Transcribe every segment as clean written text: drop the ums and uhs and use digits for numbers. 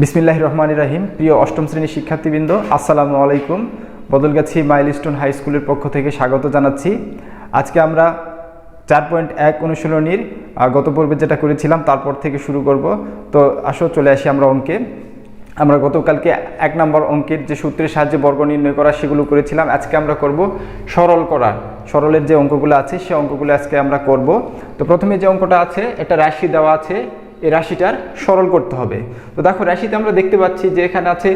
বিসমিল্লাহির রহমানির রহিম। প্রিয় অষ্টম শ্রেণীর শিক্ষার্থীবৃন্দ, আসসালামু আলাইকুম। বদলগাছি মাইলস্টোন হাই স্কুলের পক্ষ থেকে স্বাগত জানাচ্ছি। আজকে আমরা 4.1 অনুশীলনীর গত পর্বে যেটা করেছিলাম তারপর থেকে শুরু করব। তো আসো চলে আসি আমরা অঙ্কে। আমরা গতকালকে 1 নম্বর অঙ্কের যে সূত্রের সাহায্যে বর্গ নির্ণয় করা সেগুলো করেছিলাম। আজকে আমরা করব সরল করা। সরলের যে অঙ্কগুলো আছে সেই অঙ্কগুলো আজকে আমরা করব। তো প্রথমে যে অঙ্কটা আছে, একটা রাশি দেওয়া আছে, এই রাশিটার সরল করতে হবে। তো দেখো রাশিতে আমরা দেখতে পাচ্ছি যে এখানে আছে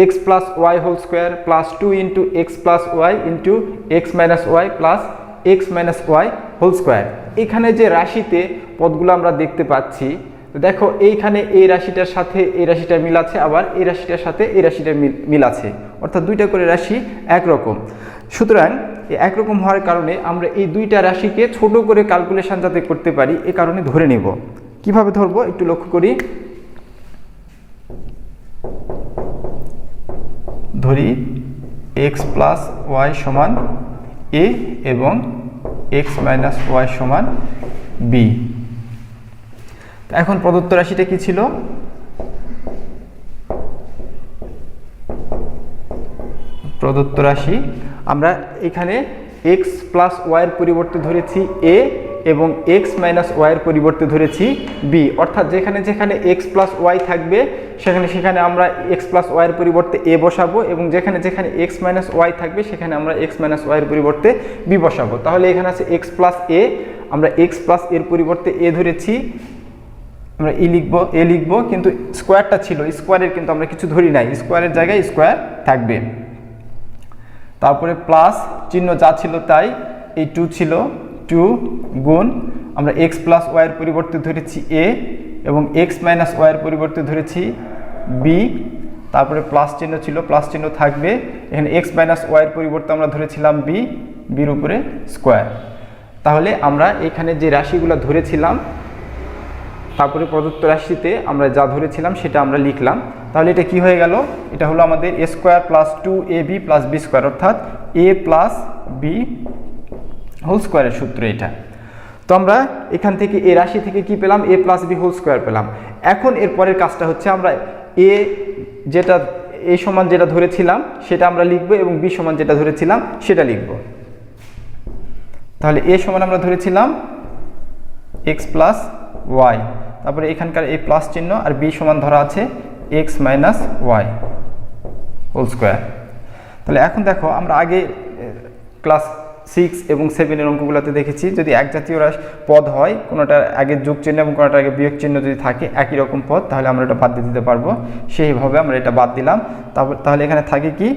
x plus y whole square plus 2 into x plus y into x minus y plus x minus y whole square. এখানে যে রাশিতে পদগুলো আমরা দেখতে পাচ্ছি, তো দেখো এইখানে এই রাশিটার সাথে এই রাশিটার মিল আছে, আবার এই রাশিটার সাথে এই রাশিটার মিল আছে, অর্থাৎ দুইটা করে রাশি একরকম। সুতরাং এই একরকম হওয়ার কারণে আমরা এই দুইটা রাশিকে ছোট করে ক্যালকুলেশন যাতে করতে পারি এ কারণে ধরে নেব। কিভাবে ধরবো একটু লক্ষ্য করি। ধরি x প্লাস ওয়াই সমান a এবং x মাইনাস ওয়াই সমান b। এখন প্রদত্ত রাশিটা কি ছিল? প্রদত্ত রাশি আমরা এখানে x প্লাস ওয়াইয়ের পরিবর্তে ধরেছি a এবং x মাইনাস ওয়াইয়ের পরিবর্তে ধরেছি b, অর্থাৎ যেখানে যেখানে x প্লাস ওয়াই থাকবে সেখানে আমরা x প্লাস ওয়াইয়ের পরিবর্তে a বসাবো, এবং যেখানে যেখানে x মাইনাস ওয়াই থাকবে সেখানে আমরা x মাইনাস ওয়াইয়ের পরিবর্তে b বসাবো। তাহলে এখানে আছে x প্লাস a, আমরা x প্লাস এর পরিবর্তে a ধরেছি, আমরা a লিখবো, কিন্তু স্কোয়ারটা ছিল স্কোয়ারের, কিন্তু আমরা কিছু ধরি নাই, স্কোয়ারের জায়গায় স্কোয়ার থাকবে। তারপরে প্লাস চিহ্ন যা ছিল তাই, এই 2 ছিল, 2 গুণ আমরা x প্লাস ওয়াইয়ের পরিবর্তে ধরেছি a এবং x মাইনাস ওয়াইয়ের পরিবর্তে ধরেছি b। তারপরে প্লাস চিহ্ন ছিল, প্লাস চিহ্ন থাকবে। এখানে x মাইনাস ওয়াইয়ের পরিবর্তে আমরা ধরেছিলাম b, বির উপরে স্কোয়ার। তাহলে আমরা এখানে যে রাশিগুলো ধরেছিলাম তারপরে প্রদত্ত রাশিতে আমরা যা ধরেছিলাম সেটা আমরা লিখলাম। তাহলে এটা কি হয়ে গেল? এটা হলো আমাদের a square plus 2ab plus b square, অর্থাৎ a প্লাস b হোল স্কোয়ারের সূত্র এটা। তো আমরা এখান থেকে এই রাশি থেকে কি পেলাম? a plus b whole square পেলাম। এখন এর পরের কাজটা হচ্ছে আমরা a যেটা a সমান যেটা ধরেছিলাম সেটা আমরা লিখব, এবং b সমান যেটা ধরেছিলাম সেটা লিখব। তাহলে a সমান আমরা ধরেছিলাম x প্লাস ওয়াই, তারপরে এখানকার এই প্লাস চিহ্ন, আর b সমান ধরা আছে x minus y whole square. তাহলে এখন দেখো আমরা আগে ক্লাস 6 এবং 7 এর অঙ্কগুলোতে দেখেছি, যদি এক জাতীয় পদ হয়, কোনোটার আগে যোগ চিহ্ন এবং কোনোটার আগে বিয়োগ চিহ্ন যদি থাকে একই রকম পদ, তাহলে আমরা এটা বাদ দিয়ে দিতে পারবো। সেইভাবে আমরা এটা বাদ দিলাম। তাহলে এখানে থাকে কি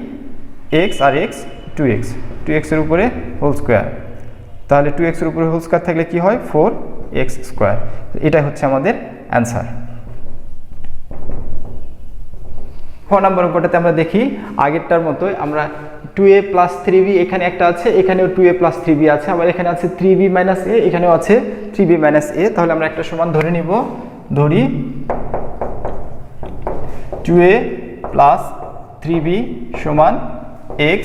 x আর x, 2x এর উপরে হোল স্কোয়ার। তাহলে 2x এর উপরে হোল স্কোয়ার থাকলে কি হয়? 4x square. এটাই হচ্ছে আমাদের অ্যান্সার। 4 নম্বর অঙ্কটাতে আমরা দেখি আগেরটার মতোই, আমরা 2a প্লাস 3b এখানে একটা আছে, এখানেও 2a প্লাস 3b আছে, আবার এখানে আছে 3b মাইনাস a, এখানেও আছে 3b মাইনাস a। তাহলে আমরা একটা সমান ধরে নিব। ধরি 2a প্লাস 3b সমান x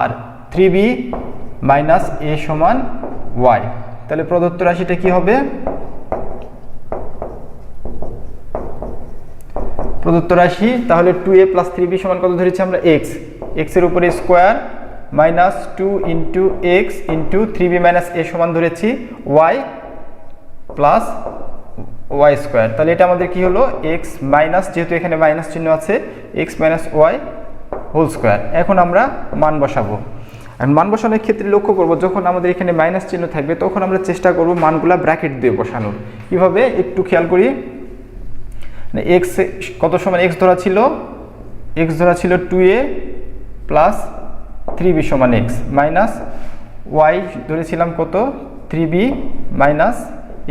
আর 3b মাইনাস a সমান y। তাহলে প্রদত্ত রাশিটা কি হবে? প্রদত্ত রাশি তাহলে 2a প্লাস 3b সমান কত ধরেছি আমরা? x এর উপরে square minus 2 into x into 3b minus a সমান ধরেছি y প্লাস ওয়াই স্কোয়ার। তাহলে এটা আমাদের কি হলো? x মাইনাস, যেহেতু এখানে মাইনাস চিহ্ন আছে, x minus y whole square. এখন আমরা মান বসাবো। আর মান বসানোর ক্ষেত্রে লক্ষ্য করব, যখন আমাদের এখানে মাইনাস চিহ্ন থাকবে তখন আমরা চেষ্টা করব মানগুলা ব্র্যাকেট দিয়ে বসানোর। কিভাবে একটু খেয়াল করি। x কত সমান x ধরা ছিল? x ধরা ছিল 2a প্লাস 3b সমান x, মাইনাস y ধরেছিলাম কত? 3b minus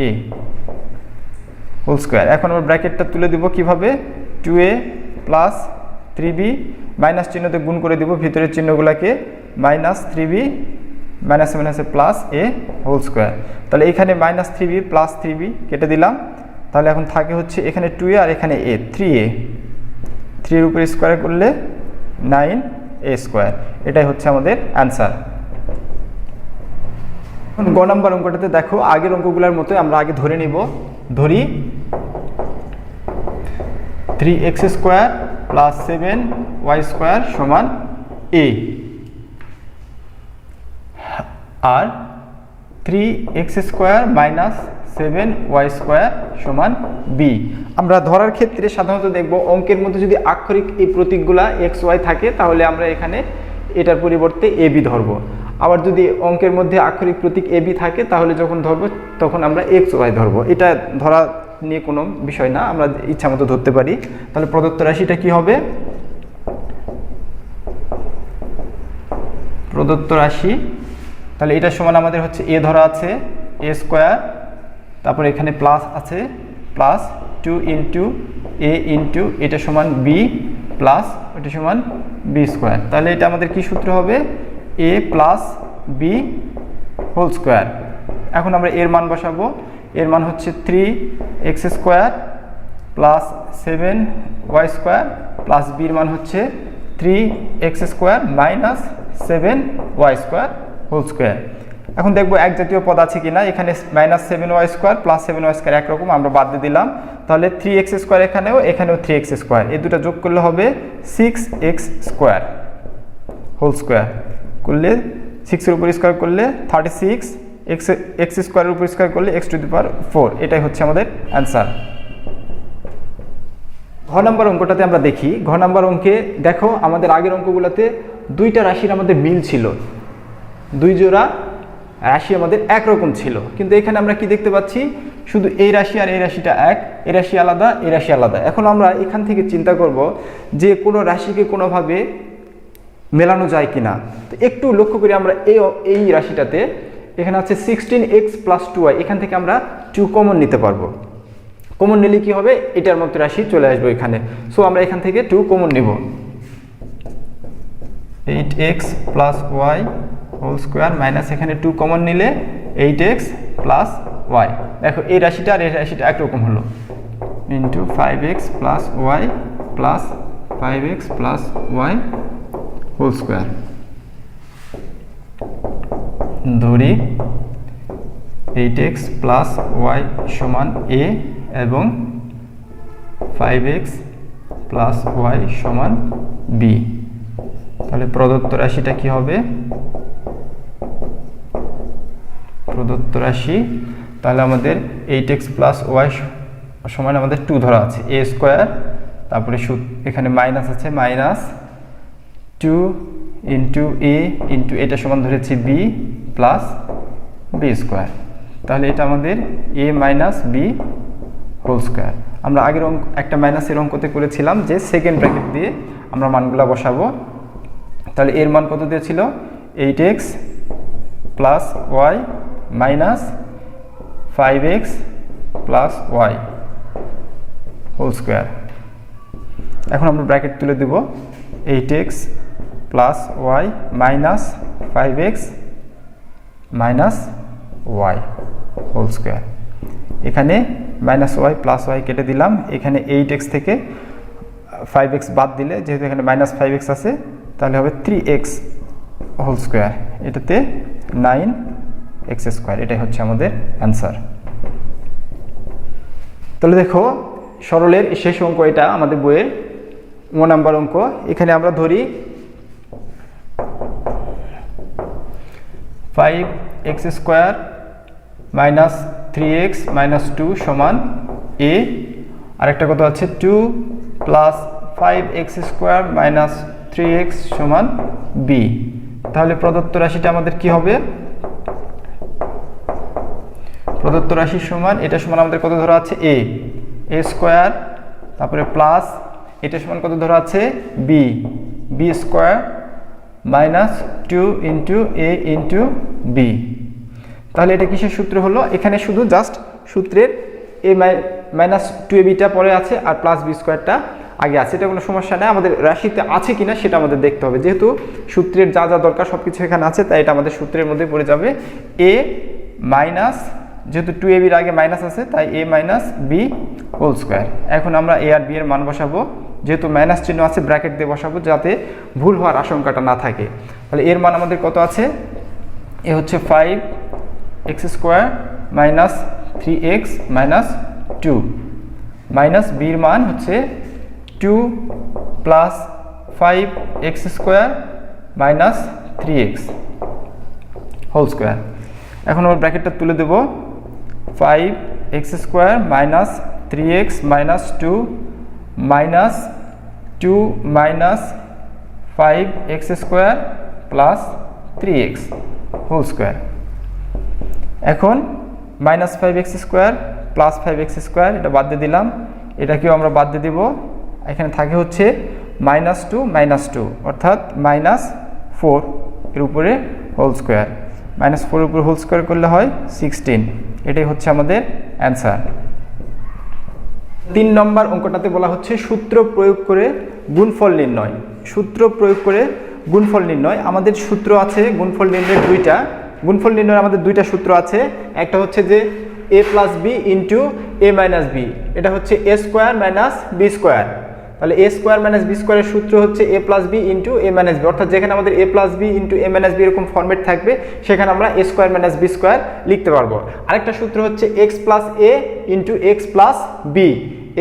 a whole square. এখন আমরা ব্র্যাকেটটা তুলে দিব কিভাবে? 2a প্লাস 3b মাইনাস চিহ্নতে গুণ করে দিব ভিতরের চিহ্নগুলোকে, মাইনাস 3b মাইনাসে মাইনাসে প্লাস a হোল স্কোয়ার। তাহলে এখানে মাইনাস 3b প্লাস 3b কেটে দিলাম। তাহলে এখন থাকে হচ্ছে এখানে 2a আর এখানে a, 3a, 3 এর উপরে স্কোয়ার করলে 9a স্কোয়ার। এটাই হচ্ছে আমাদের অ্যান্সার। গ নম্বর অঙ্কটাতে দেখো আগের অঙ্কগুলোর মতোই আমরা আগে ধরে নিব। ধরি 3x square plus 7y square সমান a, আর 3x square minus 7y square সমান b। আমরা ধরার ক্ষেত্রে সাধারণত দেখব অঙ্কের মধ্যে যদি আক্ষরিক এই প্রতীকগুলা xy থাকে তাহলে আমরা এখানে এটার পরিবর্তে ab ধরব। আবার যদি অঙ্কের মধ্যে আক্ষরিক প্রতীক ab থাকে তাহলে যখন ধরব তখন আমরা xy ধরব। এটা ধরা নিয়ে কোনো বিষয় না, আমরা ইচ্ছা মতো ধরতে পারি। তাহলে প্রদত্ত রাশিটা কি হবে? প্রদত্ত রাশি তাহলে এটা সমান আমাদের হচ্ছে a ধরা আছে a স্কোয়ার, তারপর এখানে প্লাস আছে প্লাস 2 ইন্টু a ইন্টু এটা সমান b প্লাস এটা সমান b স্কোয়ার। তাহলে এটা আমাদের কি সূত্র হবে? a plus b whole square. এখন আমরা এর মান বসাবো। এর মান হচ্ছে 3x square plus 7y square plus বির মান হচ্ছে 3x square minus 7y square whole square. এখন দেখবো এক জাতীয় পদ আছে কিনা। এখানে minus 7y square plus 7y square একরকম, আমরা বাদ দিয়ে দিলাম। তাহলে 3x স্কোয়ার এখানেও 3x স্কোয়ার, এই দুটো যোগ করলে হবে 6x স্কোয়ার হোল স্কোয়ার। করলে 6-এর উপর স্কোয়ার করলে 36, x স্কোয়ারের উপর স্কোয়ার করলে x টু দি পাওয়ার 4। এটাই হচ্ছে আমাদের অ্যান্সার। ঘ নম্বর অঙ্কটাতে আমরা দেখি। ঘ নম্বর অঙ্কে দেখো আমাদের আগের অঙ্কগুলোতে দুইটা রাশির আমাদের মিল ছিল, দুই জোড়া রাশি আমাদের একরকম ছিল, কিন্তু এখানে আমরা কি দেখতে পাচ্ছি? শুধু এই রাশি আর এই রাশিটা এক, এই রাশি আলাদা, এই রাশি আলাদা। এখন আমরা এখান থেকে চিন্তা করব যে কোনো রাশিকে কোনোভাবে মেলানো যায় কিনা। তো একটু লক্ষ্য করি আমরা এই রাশিটাতে এখানে আছে 16x প্লাস 2y, এখান থেকে আমরা 2 কমন নিতে পারবো। কমন নিলে কি হবে? এটার মতো রাশি চলে আসবে এখানে। সো আমরা এখান থেকে 2 কমন নিব। 8x plus y whole square minus এখানে 2 কমন নিলে 8x প্লাস y। দেখো এই রাশিটা আর এই রাশিটা একরকম হলো, into 5x plus y plus 5x plus y whole square. ধরি 8x প্লাস y সমান a এবং 5x প্লাস y সমান b। তাহলে প্রদত্ত রাশিটা কি হবে? প্রদত্ত রাশি তাহলে আমাদের 8x প্লাস y সমান আমাদের 2 ধরা আছে a স্কোয়ার, তারপরে এখানে মাইনাস আছে মাইনাস 2 ইন্টু a ইন্টু এটা সমান ধরেছি b প্লাস b স্কোয়ার। তাহলে এটা আমাদের a minus b whole square. আমরা আগের একটা মাইনাসের অঙ্কতে করেছিলাম যে সেকেন্ড ব্র্যাকেট দিয়ে আমরা মানগুলা বসাবো। তাহলে এর মান কত দিয়েছিল? 8x plus y minus 5x plus y whole square. এখন আমরা ব্র্যাকেট তুলে দেব 8x plus y minus 5x minus y whole square. এখানে মাইনাস y প্লাস y কেটে দিলাম। এখানে 8x থেকে 5x বাদ দিলে যেহেতু এখানে মাইনাস 5x আছে তাহলে হবে 3x হোল স্কোয়ার, এটাতে 9x স্কোয়ার। এটাই হচ্ছে আমাদের অ্যান্সার। তাহলে দেখো সরলের শেষ অঙ্ক এটা আমাদের বইয়ের 1 নাম্বার অঙ্ক। এখানে আমরা ধরি 5x square minus 3x minus 2 সমান a, আরেকটা কত আছে 2 plus 5x square minus 3x সমান b। তাহলে প্রদত্ত রাশিটা আমাদের কি হবে? প্রদত্ত রাশি সমান এটা সমান আমাদের কত ধরা আছে? a স্কোয়ার, তারপরে প্লাস এটা সমান কত ধরা আছে? b square minus 2 into a into b। তাহলে এটা কিসের সূত্র হলো? এখানে শুধু জাস্ট সূত্রের a মাইনাস 2abটা পরে আছে আর প্লাস b স্কোয়ারটা আগে আছে, এটা কোনো সমস্যা নেই। আমাদের রাশিতে আছে কিনা সেটা আমাদের দেখতে হবে। যেহেতু সূত্রের যা যা দরকার সব কিছু এখানে আছে তাই এটা আমাদের সূত্রের মধ্যে পড়ে যাবে। a মাইনাস, যেহেতু 2ab আগে মাইনাস আছে তাই a minus b whole square. এখন আমরা a আর b এর মান বসাবো। যেহেতু মাইনাস চিহ্ন আছে ব্র্যাকেট দিয়ে বসাবো যাতে ভুল হওয়ার আশঙ্কাটা না থাকে। তাহলে এর মান আমাদের কত আছে? এ হচ্ছে 5x square minus 3x minus 2 minus বির মান হচ্ছে 2 plus 5x square minus 3x whole square. এখন আমরা ব্র্যাকেটটা তুলে দেব, 5x square minus 3x minus 2 minus 2 minus 5x square plus 3x whole square. এখন minus 5x square plus 5x square এটা বাদ দিয়ে দিলাম, এটাকেও আমরা বাদ দিয়ে দিব। এখানে থাকে হচ্ছে -2 অর্থাৎ -4 এর উপরে হোল স্কোয়ার, -4 এর উপরে হোল স্কোয়ার করলে হয় 16। এটাই হচ্ছে আমাদের অ্যান্সার। 3 নম্বর অঙ্কটাতে বলা হচ্ছে সূত্র প্রয়োগ করে গুণফল নির্ণয়। সূত্র প্রয়োগ করে গুণফল নির্ণয়। আমাদের সূত্র আছে গুণফল নির্ণয়ের দুইটা। গুণফল নির্ণয়ের আমাদের দুইটা সূত্র আছে। একটা হচ্ছে যে a plus B into A minus B, এটা হচ্ছে A square minus B square. তাহলে এ স্কোয়ার মাইনাস বি স্কোয়ারের সূত্র হচ্ছে A plus B into A minus B, অর্থাৎ যেখানে আমাদের A plus B into A minus B এরকম ফর্মেট থাকবে সেখানে আমরা A square minus B square লিখতে পারবো। আরেকটা সূত্র হচ্ছে x plus A into x plus B,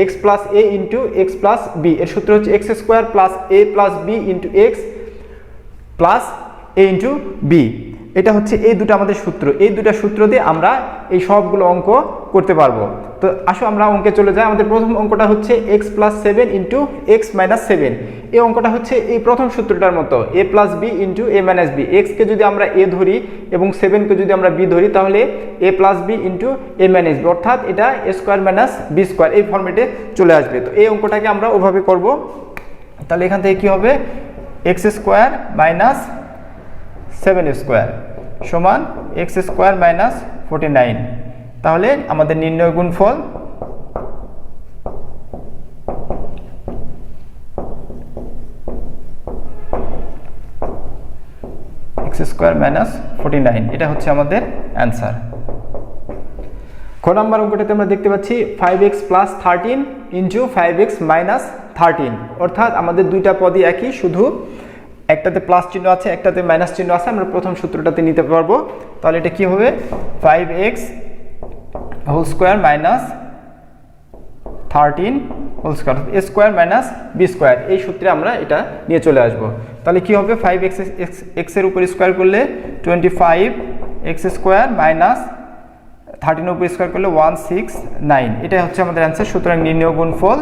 x plus A into x plus B, এর সূত্র হচ্ছে x square plus A plus B into x plus A into B. এটা হচ্ছে এই দুটো আমাদের সূত্র। এই দুটো সূত্র দিয়ে আমরা এই সবগুলো অঙ্ক করতে পারবো। তো আসো আমরা অঙ্কে চলে যাই। আমাদের প্রথম অঙ্কটা হচ্ছে x plus 7 into x minus 7। এই অঙ্কটা হচ্ছে এই প্রথম সূত্রটার মতো, এ plus B into A minus B. এক্সকে যদি আমরা এ ধরি এবং 7কে যদি আমরা বি ধরি তাহলে এ plus B into A minus B, অর্থাৎ এটা এ স্কোয়ার মাইনাস বি স্কোয়ার এই ফর্মেটে চলে আসবে। তো এই অঙ্কটাকে আমরা ওভাবে করব। তাহলে এখান থেকে কী হবে, এক্স স্কোয়ার মাইনাস 7 স্কোয়ার সমান এক্স স্কোয়ার মাইনাস 49। তাহলে আমাদের নির্ণয় গুণফল এক্স স্কোয়ার মাইনাস 49, এটা হচ্ছে আমাদের অ্যান্সার। খ নম্বর অঙ্কটাতে আমরা দেখতে পাচ্ছি 5x plus 13 into 5x minus 13, অর্থাৎ আমাদের দুইটা পদই একই, শুধু একটাতে প্লাস চিহ্ন আছে একটাতে মাইনাস চিহ্ন আছে। আমরা প্রথম সূত্রটাতে নিতে পারবো। তাহলে এটা কি হবে, 5x whole square minus 13 whole square, A square minus B square, এই সূত্রে আমরা এটা নিয়ে চলে আসব। তাহলে কি হবে, 5x এর উপর স্কোয়ার করলে 25x স্কোয়ার মাইনাস 13 এর উপর স্কোয়ার করলে 169, এটাই হচ্ছে আমাদের অ্যান্সার। সুতরাং নির্ণয় গুণফল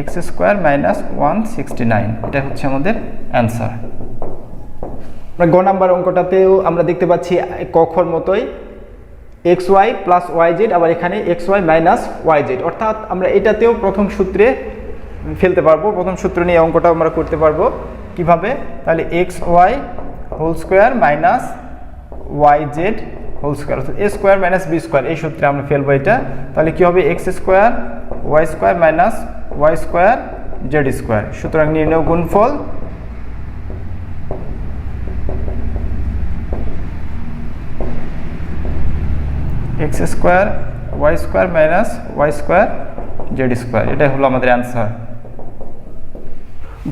x স্কোয়ার মাইনাস 169, এটা হচ্ছে আমাদের অ্যান্সার। গ নাম্বার অঙ্কটাতেও আমরা দেখতে পাচ্ছি ক খর মতোই x y plus y z, আবার এখানে x y minus y z, অর্থাৎ আমরা এটাতেও প্রথম সূত্রে ফেলতে পারবো। প্রথম সূত্র নিয়ে অঙ্কটা আমরা করতে পারবো কিভাবে, তাহলে x y whole square minus y z whole square, অর্থাৎ এ স্কোয়ার মাইনাস বি স্কোয়ার, এই সূত্রে আমরা ফেলবো এটা। তাহলে কি হবে, x square y square minus y square z square. সুতরাং নির্ণয় গুণফল x square y square minus y square z square, এটাই হলো আমাদের অ্যান্সার।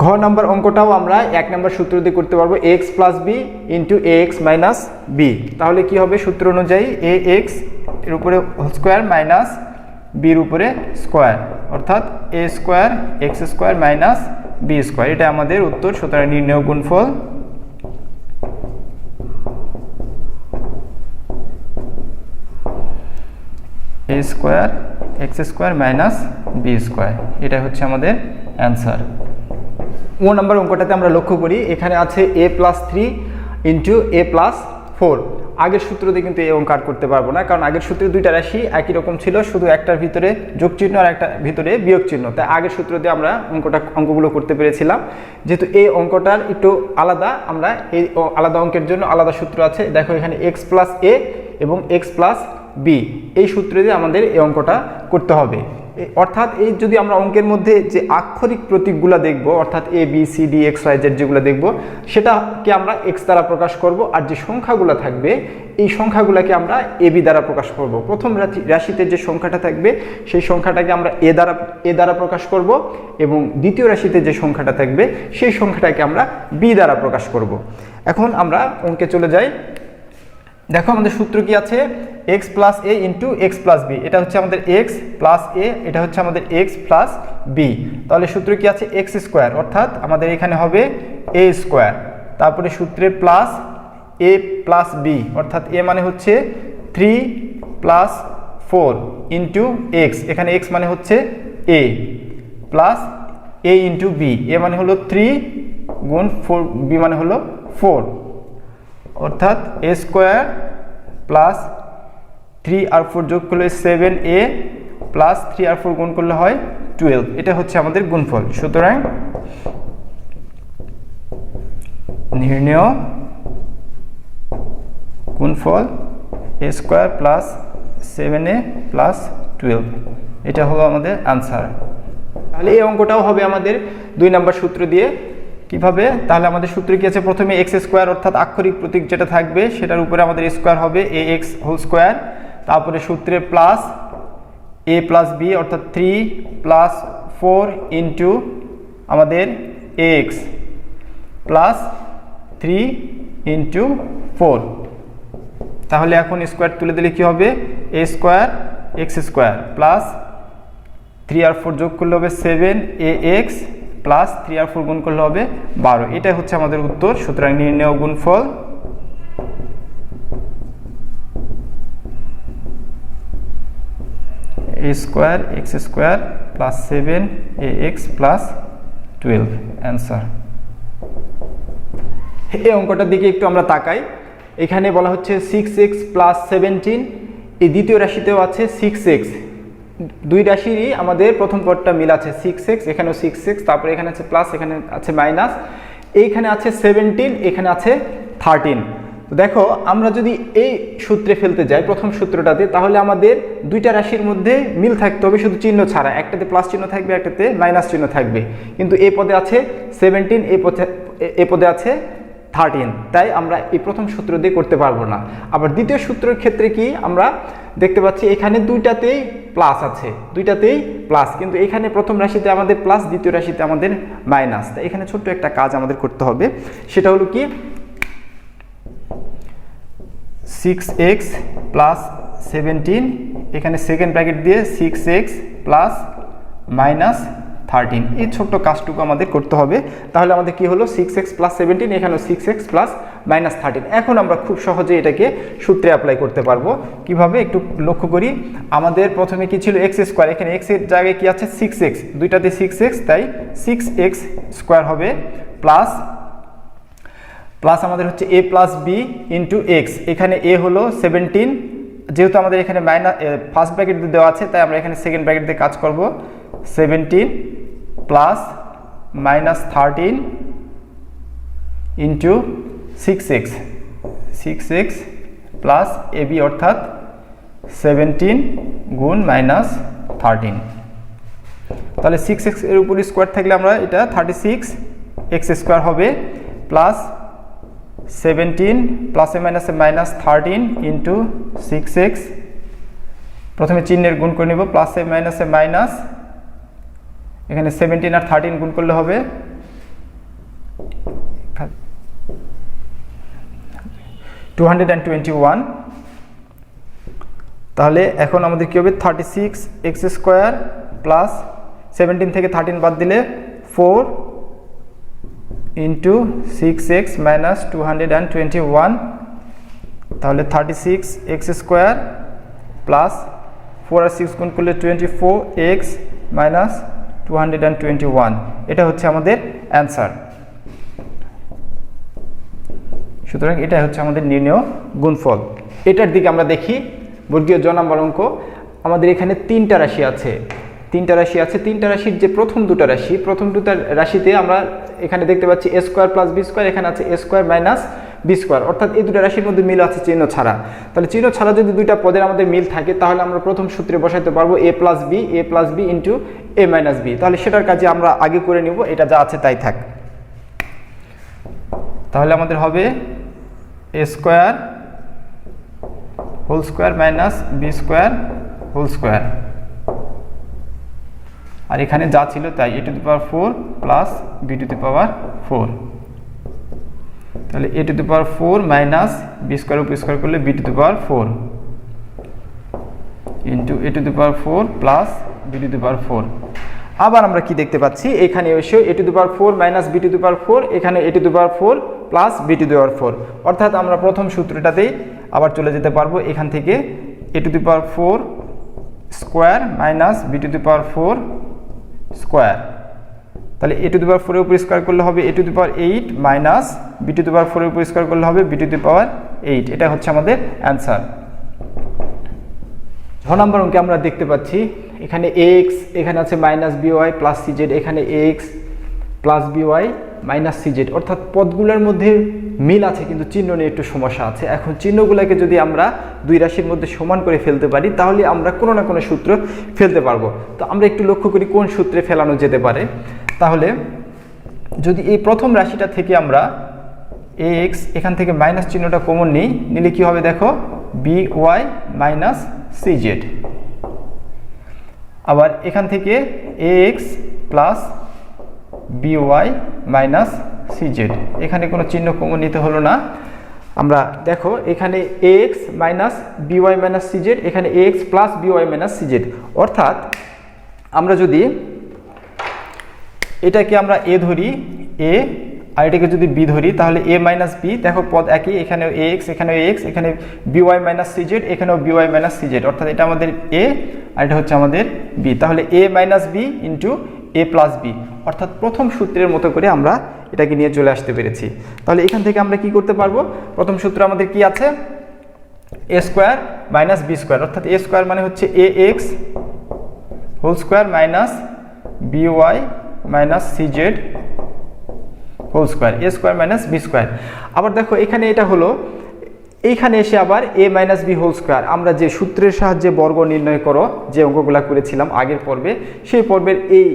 ঘ নম্বর অঙ্কটাও আমরা 1 নম্বর সূত্র দিয়ে করতে পারবো, এক্স প্লাস বি ইন্টু এ এক্স মাইনাস বি। তাহলে কি হবে, সূত্র অনুযায়ী এ এক্স এর উপরে স্কোয়ার মাইনাস বির উপরে স্কোয়ার, অর্থাৎ এ square x square minus B square, এটা আমাদের উত্তর। সুতরাং নির্ণয় গুণফল A square x square minus B square, এটা হচ্ছে আমাদের অ্যান্সার। ও নম্বর অঙ্কটাতে আমরা লক্ষ্য করি এখানে আছে এ প্লাস 3 ইন্টু এ প্লাস 4। আগের সূত্র দিয়ে কিন্তু এই অঙ্ক আর করতে পারবো না, কারণ আগের সূত্রে দুইটা রাশি একই রকম ছিল, শুধু একটার ভিতরে যোগ চিহ্ন আর একটা ভিতরে বিয়োগ চিহ্ন। তাই আগের সূত্র দিয়ে আমরা অঙ্কগুলো করতে পেরেছিলাম। যেহেতু এই অঙ্কটার একটু আলাদা, আমরা এই আলাদা অঙ্কের জন্য আলাদা সূত্র আছে। দেখো এখানে এক্স প্লাস এ এবং এক্স প্লাস বি, এই সূত্র দিয়ে আমাদের এই অঙ্কটা করতে হবে। অর্থাৎ এই যদি আমরা অঙ্কের মধ্যে যে আক্ষরিক প্রতীকগুলো দেখব, অর্থাৎ A B C D x y z যেগুলো দেখব, সেটাকে আমরা এক্স দ্বারা প্রকাশ করব, আর যে সংখ্যাগুলো থাকবে এই সংখ্যাগুলোকে আমরা এ বি দ্বারা প্রকাশ করব। প্রথম রাশিতে যে সংখ্যাটা থাকবে সেই সংখ্যাটাকে আমরা এ দ্বারা প্রকাশ করব, এবং দ্বিতীয় রাশিতে যে সংখ্যাটা থাকবে সেই সংখ্যাটাকে আমরা বি দ্বারা প্রকাশ করব। এখন আমরা অঙ্কে চলে যাই। দেখো আমাদের সূত্র কি আছে, x plus A into x plus B, এটা হচ্ছে আমাদের এক্স প্লাস এ, এটা হচ্ছে আমাদের এক্স প্লাস বি। তাহলে সূত্র কি আছে, এক্স স্কোয়ার, অর্থাৎ আমাদের এখানে হবে এ স্কোয়ার, তারপরে সূত্রে প্লাস এ প্লাস বি, অর্থাৎ এ মানে হচ্ছে 3 প্লাস 4 ইন্টু এক্স, এখানে এক্স মানে হচ্ছে A, plus A into B, এ মানে হলো 3 গুণ 4, বি মানে হলো 4, অর্থাৎ এ স্কোয়ার প্লাস 3 আর 4 যোগ করলে 7a প্লাস 3 আর 4 গুণ করলে হয় 12, এটা হচ্ছে আমাদের গুণফল। সুতরাং নির্ণেয় গুণফল A square plus 7a plus 12, এটা হলো আমাদের আনসার। তাহলে এই অঙ্কটাও হবে আমাদের 2 নম্বর সূত্র দিয়ে। কিভাবে, তাহলে আমাদের সূত্র কি আছে, প্রথমে এক্স স্কোয়ার অর্থাৎ আক্ষরিক প্রতীক যেটা থাকবে সেটার উপরে আমাদের স্কোয়ার হবে এ এক্স হোল স্কোয়ার, তারপরে সূত্রে প্লাস এ প্লাস বি অর্থাৎ 3 প্লাস 4 ইন্টু আমাদের এক্স প্লাস 3 ইন্টু 4, তাহলে এখন স্কোয়ার তুলে দিলে কি হবে, A square x square plus 3 আর 4 যোগ করলে হবে 7 এ এক্স প্লাস 3 আর 4 গুণ করলে হবে 12, এটাই হচ্ছে আমাদের উত্তর। সুতরাং নির্ণেয় গুণফল A square x square plus 7 A x plus 12, answer. এই অঙ্কটার দিকে একটু আমরা তাকাই। এখানে বলা হচ্ছে 6x প্লাস 17, এই দ্বিতীয় রাশিতেও আছে 6x, দুই রাশিরই আমাদের প্রথম পদটা মিল আছে 6x, এখানেও 6x, তারপরে এখানে আছে প্লাস, এখানে আছে মাইনাস, এইখানে আছে 17, এখানে আছে 13। তো দেখো আমরা যদি এই সূত্রে ফেলতে যাই প্রথম সূত্রটাতে, তাহলে আমাদের দুইটা রাশির মধ্যে মিল থাকতে হবে শুধু চিহ্ন ছাড়া, একটাতে প্লাস চিহ্ন থাকবে একটাতে মাইনাস চিহ্ন থাকবে, কিন্তু এই পদে আছে 17, এই পদে আছে 13, তাই আমরা এই প্রথম সূত্র দিয়ে করতে পারবো না। আবার দ্বিতীয় সূত্রের ক্ষেত্রে কি আমরা দেখতে পাচ্ছি, এখানে দুইটাতেই প্লাস আছে, দুইটাতেই প্লাস, কিন্তু এখানে প্রথম রাশিতে আমাদের প্লাস, দ্বিতীয় রাশিতে আমাদের মাইনাস। তাই এখানে ছোট্ট একটা কাজ আমাদের করতে হবে, সেটা হলো কি 6x প্লাস 17, এখানে সেকেন্ড ব্র্যাকেট দিয়ে 6x প্লাস মাইনাস 13, এই ছোট্ট কাজটুকু আমাদের করতে হবে। তাহলে আমাদের কি হলো 6x প্লাস 17, এখানেও 6x প্লাস মাইনাস 13। এখন আমরা খুব সহজে এটাকে সূত্রে অ্যাপ্লাই করতে পারবো। কিভাবে একটু লক্ষ্য করি, আমাদের প্রথমে কি ছিল এক্স স্কোয়ার, এখানে এক্স এর জায়গায় কি আছে 6x, দুইটাতে 6x, তাই 6x স্কোয়ার হবে প্লাস প্লাস আমাদের হচ্ছে A plus B into x, এখানে এ হলো 17, যেহেতু আমাদের এখানে মাইনাস ফার্স্ট ব্র্যাকেট দিয়ে দেওয়া আছে তাই আমরা এখানে সেকেন্ড ব্র্যাকেট দিয়ে কাজ করব, 17 plus minus 13 into 6x plus A B অর্থাৎ 17 গুণ মাইনাস 13, তাহলে 6x এর উপর স্কোয়ার থাকলে আমরা এটা 36x স্কোয়ার হবে প্লাস 17 প্লাসে মাইনাসে মাইনাস 13 ইন্টু 6x, প্রথমে চিহ্নের গুণ করে নেব, প্লাসে মাইনাসে মাইনাস, এখানে 17 আর 13 গুণ করলে হবে 221, তাহলে এখন আমাদের কি হবে 36x স্কোয়ার প্লাস 17 থেকে 13 বাদ দিলে 4 ইন্টু 6x মাইনাস 221, তাহলে 36x স্কোয়ার প্লাস 4 আর 6 গুণ করলে 24x মাইনাস 221, এটা হচ্ছে আমাদের অ্যান্সার। সুতরাং এটা হচ্ছে আমাদের নির্ণেয় গুণফল। এটার দিকে আমরা দেখি বর্গীয় জ নম্বর অঙ্ক। আমাদের এখানে তিনটা রাশি আছে, তিনটা রাশির যে প্রথম দুটো রাশিতে আমরা এখানে দেখতে পাচ্ছি এ স্কোয়ার প্লাস বি স্কোয়ার, এখানে আছে এ স্কোয়ার মাইনাস বি স্কোয়ার, অর্থাৎ এই দুটো রাশির মধ্যে মিল আছে চিহ্ন ছাড়া। তাহলে চিহ্ন ছাড়া যদি দুইটা পদের আমাদের মিল থাকে তাহলে আমরা প্রথম সূত্রে বসাইতে পারবো এ plus B into A minus B. তাহলে সেটার কাজে আমরা আগে করে নিব, এটা যা আছে তাই থাক। তাহলে আমাদের হবে A square whole square minus B square whole square, আর এখানে যা ছিল তাই, a to the power 4 plus b to the power 4। তো তাহলে a to the power 4 minus B square উপর স্কোয়ার করলে b to the power 4 into a to the power 4 plus b to the power 4। আবার আমরা কি দেখতে পাচ্ছি, এখানে এসে a to the power 4 minus b to the power 4, এখানে a to the power 4 plus b to the power 4, অর্থাৎ আমরা প্রথম সূত্রটাতেই আবার চলে যেতে পারবো। এখান থেকে a to the power 4 square minus b to the power 4 square, তাহলে a টু দি পাওয়ার 4 এর উপর স্কোয়ার করলে হবে a to the power 8 minus b to the power 4 এর উপর স্কোয়ার করলে হবে b টু দি পাওয়ার 8। এটা হচ্ছে আমাদের অ্যান্সার। 6 নম্বর অঙ্কে আমরা দেখতে পাচ্ছি এখানে x, এখানে আছে মাইনাস by প্লাস cz, এখানে x plus by minus cz, অর্থাৎ পদগুলোর মধ্যে মিল আছে কিন্তু চিহ্ন নিয়ে একটু সমস্যা আছে। এখন চিহ্নগুলোকে যদি আমরা দুই রাশির মধ্যে সমান করে ফেলতে পারি তাহলে আমরা কোনো না কোনো সূত্র ফেলতে পারবো। তো আমরা একটু লক্ষ্য করি কোন সূত্রে ফেলানো যেতে পারে। তাহলে যদি এই প্রথম রাশিটা থেকে আমরা ax, এখান থেকে মাইনাস চিহ্নটা কমন নিই, নিলে কি হবে দেখো, by মাইনাস cz। আবার এখান থেকে ax plus by minus cz, এখানে কোনো চিহ্ন কমন নিতে হলো না। আমরা দেখো এখানে ax minus by minus cz, এখানে ax plus by minus cz, অর্থাৎ আমরা যদি এটাকে আমরা a ধরি, a আর এটাকে যদি b ধরি তাহলে a মাইনাস b, দেখো পদ একই, এখানে ax, এখানে ax, এখানে by মাইনাস cz, এখানেও by মাইনাস cz, অর্থাৎ এটা আমাদের a আর এটা হচ্ছে আমাদের b, তাহলে a minus b into a plus b, অর্থাৎ প্রথম সূত্রের মতো করে আমরা এটাকে নিয়ে চলে আসতে পেরেছি। তাহলে এখান থেকে আমরা কি করতে পারবো, প্রথম সূত্র আমাদের কি আছে, a square minus b square, অর্থাৎ a স্কোয়ার মানে হচ্ছে ax whole square minus by minus cz whole square, a square minus b square. আবার দেখো এখানে এটা হলো, এইখানে এসে আবার a minus b whole square, আমরা যে সূত্রের সাহায্যে বর্গ নির্ণয় করো যে অঙ্কগুলো করেছিলাম আগের পর্বে, সেই পর্বের এই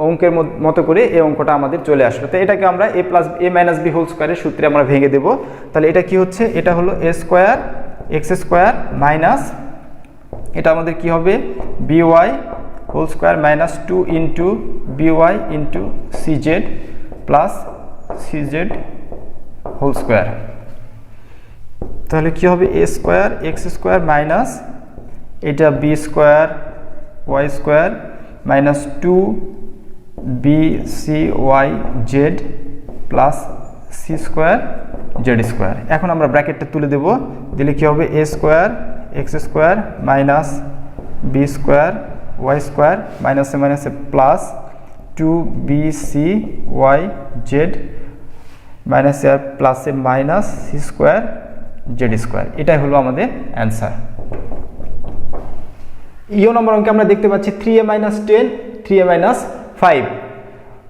অঙ্কের মতো করে এই অঙ্কটা আমাদের চলে আসলো। তো এটাকে আমরা a plus a minus b whole স্কোয়ারের সূত্রে আমরা ভেঙে দেব। তাহলে এটা কি হচ্ছে, এটা হলো a square x square minus, এটা আমাদের কি হবে by whole square minus 2 into by into cz plus cz whole square. তাহলে কি হবে, a square x square minus এটা b square y square minus 2bcy z plus c square z square. এখন আমরা ব্র্যাকেটটা তুলে দেব, দিলে কি হবে, a square x square minus b square y square মাইনাসে মাইনাসে প্লাস 2bcy z মাইনাস আর প্লাসে minus c square z square. এটাই হলো আমাদের অ্যান্সার। ইও নম্বর অঙ্কে আমরা দেখতে পাচ্ছি 3a মাইনাস 10 3a মাইনাস 5,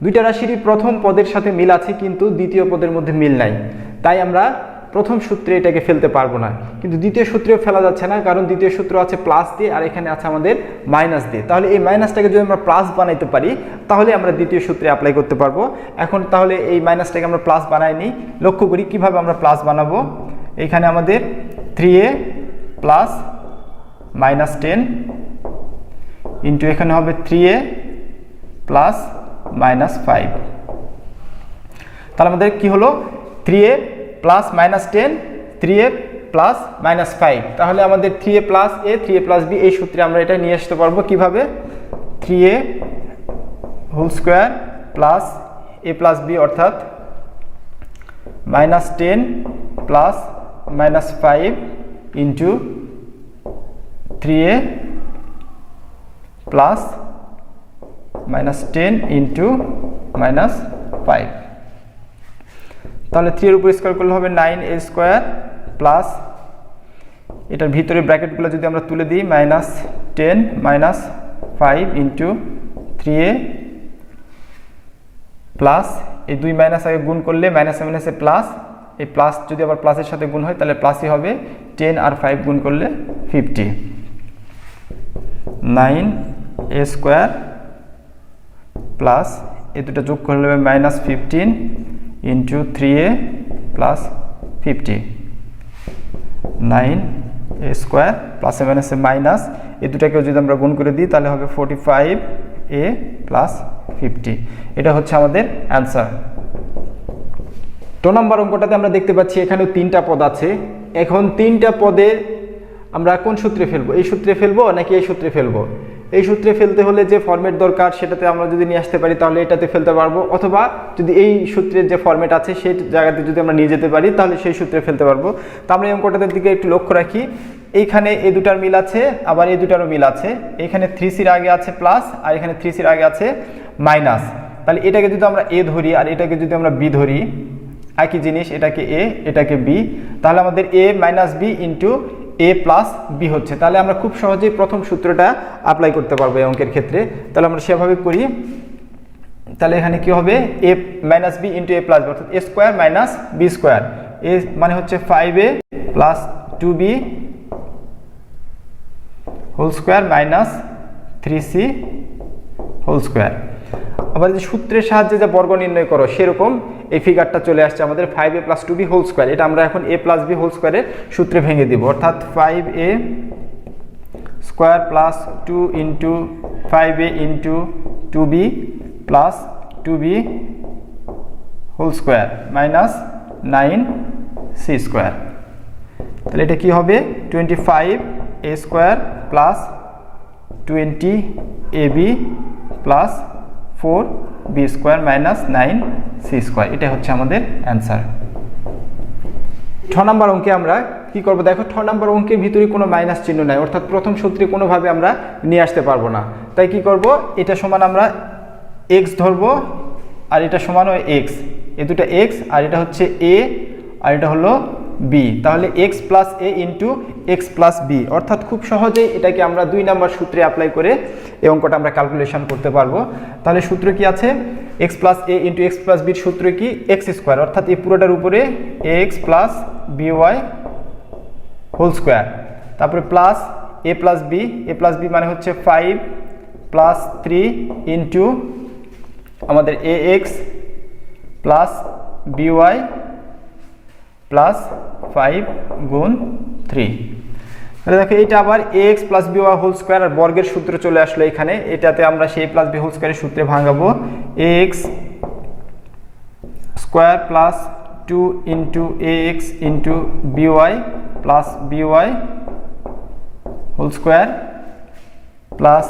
দুইটা রাশিরই প্রথম পদের সাথে মিল আছে কিন্তু দ্বিতীয় পদের মধ্যে মিল নাই, তাই আমরা প্রথম সূত্রে এটাকে ফেলতে পারবো না, কিন্তু দ্বিতীয় সূত্রেও ফেলা যাচ্ছে না, কারণ দ্বিতীয় সূত্র আছে প্লাস দিয়ে আর এখানে আছে আমাদের মাইনাস দিয়ে। তাহলে এই মাইনাসটাকে যদি আমরা প্লাস বানাইতে পারি তাহলে আমরা দ্বিতীয় সূত্রে অ্যাপ্লাই করতে পারবো। এখন তাহলে এই মাইনাসটাকে আমরা প্লাস বানাই নিই, লক্ষ্য করি কিভাবে আমরা প্লাস বানাবো। এখানে আমাদের 3a প্লাস মাইনাস 10 ইন্টু এখানে হবে 3a প্লাস মাইনাস 5, তাহলে আমাদের কি হলো 3a plus minus 10 3a plus minus 5, তাহলে আমাদের 3a plus a 3a plus b এই সূত্রে আমরা এটা নিয়ে আসতে পারবো। কিভাবে, 3a whole square plus a plus b অর্থাৎ minus 10 plus minus 5 into 3a plus minus 10 into minus 5, তাহলে 3 এর উপর স্কোয়ার করলে হবে 9a স্কোয়ার প্লাস এটার ভিতরে ব্র্যাকেটগুলো যদি আমরা তুলে দিই minus 10 minus 5 into 3a plus এই 2 মাইনাস আগে গুণ করলে মাইনাসে মাইনাসে প্লাস, এই প্লাস যদি আবার প্লাসের সাথে গুণ হয় তাহলে প্লাসই হবে, 10 আর 5 গুণ করলে 50, 9a স্কোয়ার প্লাস এই দুটো যোগ করলে হবে minus 15 into 3a plus 50, 9a square প্লাসে মাইনাসে মাইনাস, এই দুটাকেও যদি আমরা গুণ করে দিই তাহলে হবে 45a প্লাস 50। এটা হচ্ছে আমাদের অ্যান্সার। ট নম্বর অঙ্কটাতে আমরা দেখতে পাচ্ছি এখানেও 3টা পদ আছে। এখন 3টা পদে আমরা কোন সূত্রে ফেলবো, এই সূত্রে ফেলবো নাকি এই সূত্রে ফেলবো? এই সূত্রে ফেলতে হলে যে ফরম্যাট দরকার সেটাতে আমরা যদি নিয়ে আসতে পারি তাহলে এটাতে ফেলতে পারবো, অথবা যদি এই সূত্রের যে ফরম্যাট আছে সেই জায়গাতে যদি আমরা নিয়ে যেতে পারি তাহলে সেই সূত্রে ফেলতে পারবো। তো আমরা এই অঙ্কটার দিকে একটু লক্ষ্য রাখি। এইখানে এই দুটার মিল আছে, আবার এই দুটারও মিল আছে। এখানে 3cর আগে আছে প্লাস আর এখানে 3cর আগে আছে মাইনাস। তাহলে এটাকে যদি আমরা এ ধরি আর এটাকে যদি আমরা বি ধরি, একই জিনিস, এটাকে এ এটাকে বি, তাহলে আমাদের এ minus b into a plus B হচ্ছে। তাহলে আমরা খুব সহজেই প্রথম সূত্রটা অ্যাপ্লাই করতে পারবো এই অঙ্কের ক্ষেত্রে। তাহলে আমরা সেভাবে করি। তাহলে এখানে কি হবে, a minus b into a plus b, অর্থাৎ এ square minus B square. A মানে হচ্ছে 5a plus 2b whole square minus 3c whole square. আবার যে সূত্রের সাহায্যে যে বর্গ নির্ণয় করো সেরকম এই ফিগারটা চলে আসছে আমাদের 5a plus 2b whole square. এটা আমরা এখন a প্লাস b হোল স্কোয়ারের সূত্রে ভেঙে দিব, অর্থাৎ 5a square plus 2 into 5a into 2b plus 2b whole square minus 9c square. তাহলে এটা কি হবে, 25a square plus 20ab plus 4b square minus 9c square. এটা হচ্ছে আমাদের অ্যান্সার। 6 নম্বর অঙ্কে আমরা কি করব, দেখো 6 নম্বর অঙ্কের ভিতরে কোনো মাইনাস চিহ্ন নাই, অর্থাৎ প্রথম সূত্রে কোনোভাবে আমরা নিয়ে আসতে পারবো না। তাই কি করব, এটা সমান আমরা x ধরবো আর এটা সমান হয় x, এই দুটো x আর এটা হচ্ছে a আর এটা হলো b। তাহলে x plus a into x plus b, অর্থাৎ খুব সহজেই এটাকে আমরা 2 নম্বর সূত্রে অ্যাপ্লাই করে এই অঙ্কটা আমরা ক্যালকুলেশন করতে পারবো। তাহলে সূত্র কি আছে, x plus A into x plus বির সূত্র কি, এক্স স্কোয়ার, অর্থাৎ এই পুরোটার উপরে x plus by whole square, তারপরে প্লাস এ প্লাস বি মানে হচ্ছে 5 প্লাস 3 ইন্টু আমাদের A x plus by plus 5 গুণ 3। তাহলে দেখো এইটা আবার ax plus B y whole square আর বর্গের সূত্র চলে আসলো এখানে। এটাতে আমরা সেই প্লাস বি হোল স্কোয়ারের সূত্রে ভাঙাবো, ax square plus 2 into ax into b y plus by whole square plus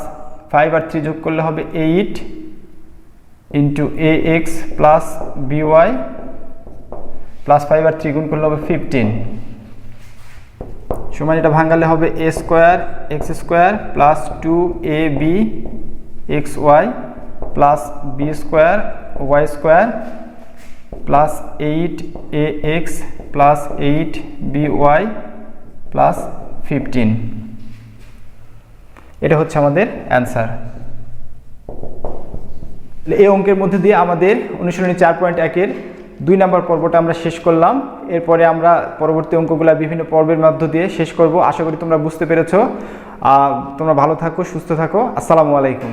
5 আর 3 যোগ করলে হবে 8 into ax plus by plus 5 আর 3 গুণ করলে হবে 15 সমান, এটা ভাঙালে হবে a square x square plus 2ab xy plus b square y square plus 8ax plus 8by plus 15। এটা হচ্ছে আমাদের অ্যান্সার। এই অঙ্কের মধ্যে দিয়ে আমাদের অনুশীলনী 4.1-এর 2 নম্বর পর্বটা আমরা শেষ করলাম। এরপরে আমরা পরবর্তী অঙ্কগুলা বিভিন্ন পর্বের মধ্য দিয়ে শেষ করব। আশা করি তোমরা বুঝতে পেরেছো। তোমরা ভালো থাকো, সুস্থ থাকো। আসসালামু আলাইকুম।